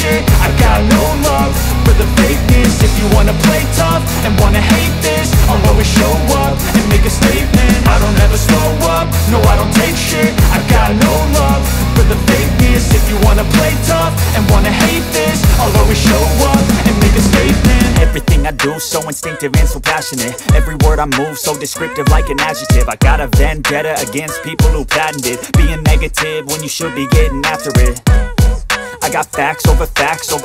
shit. I got no love for the fakeness. If you wanna play tough and wanna hate this, I'll always show up and make a statement. I don't ever slow up, no I don't take shit. I got no love for the fakeness. If you wanna play tough and wanna hate this, I'll always show up and make a statement. Everything I do so instinctive and so passionate. Every word I move so descriptive like an adjective. I got a vendetta against people who patented being negative when you should be getting after it. I got facts over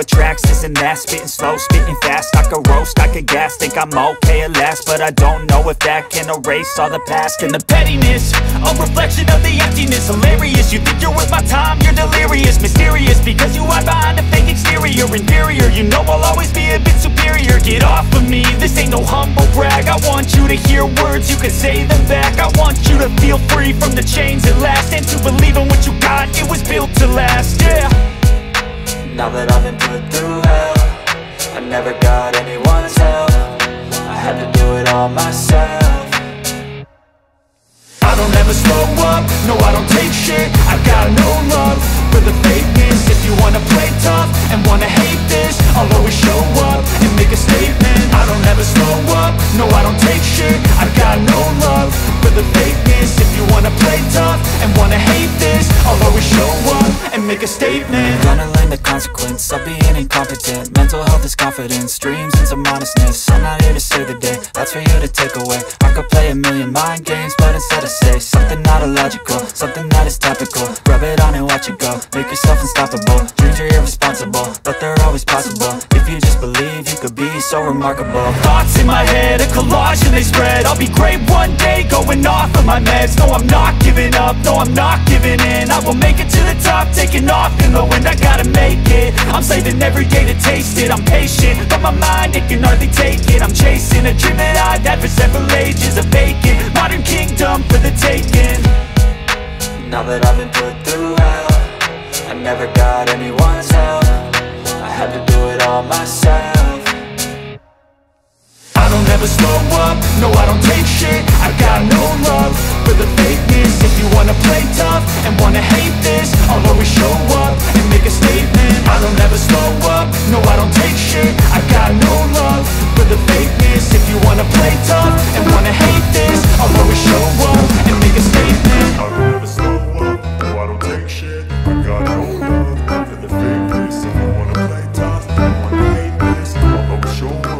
tracks, this and that. Spitting slow, spitting fast. I could roast, I could gas. Think I'm okay at last, but I don't know if that can erase all the past. And the pettiness, a reflection of the emptiness. Hilarious, you think you're worth my time, you're delirious. Mysterious, because you hide behind a fake exterior. Inferior, you know I'll always be a bit superior. Get off of me, this ain't no humble brag. I want you to hear words, you can say them back. I want you to feel free from the chains at last, and to believe in what you got, it was built to last, yeah. Now that I've been put through hell, I never got anyone's help. I had to do it all myself. I don't ever slow up, no I don't take shit. I got no love for the fakeness. If you wanna play tough and wanna hate this, I'll always show up and make a statement. I don't ever slow up, no I don't take shit. I got no love for the fakeness. If you wanna play tough and wanna hate this, I'll always show up and make a statement. Gonna learn the consequence of being incompetent. Mental health is confidence, dreams and some honestness. I'm not here to save the day, that's for you to take away. I could play a million mind games, but instead I say something not illogical, something that is topical. Rub it on and watch it go, make yourself unstoppable. Dreams are irresponsible, but they're always possible. If you just believe, you could be so remarkable. Thoughts in my head, a collage and they spread. I'll be great one day, going off of my meds. No I'm not giving up, no I'm not giving in. I will make it to the top, taking off in the wind. I gotta make it, I'm saving every day to taste it. I'm patient, but my mind, it can hardly take it. I'm chasing a dream that I've had for several ages. A vacant, modern kingdom for the taking. Now that I've been put through hell, I never got anyone's help. I had to do it all myself. I don't ever slow up, no I don't take shit. I got no love for the fakeness. If you wanna play tough and wanna hate this, I'll always show up and make a statement. I don't ever slow up, no I don't take shit. I got no love for the fakeness. If you wanna play tough and wanna hate this, I'll always show up and make a statement. I don't ever slow up, no I don't take shit. I got no love for the fakeness. If you wanna play tough and wanna hate this, I'll always show up.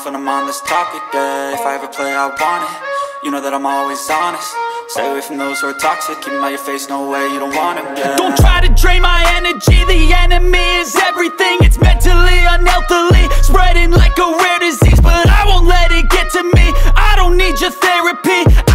When I'm on this topic, yeah. If I ever play, I want it. You know that I'm always honest. Stay away from those who are toxic. Keep them out your face, no way, you don't want them, yeah. Don't try to drain my energy. The enemy is everything. It's mentally, unhealthily, spreading like a rare disease. But I won't let it get to me. I don't need your therapy.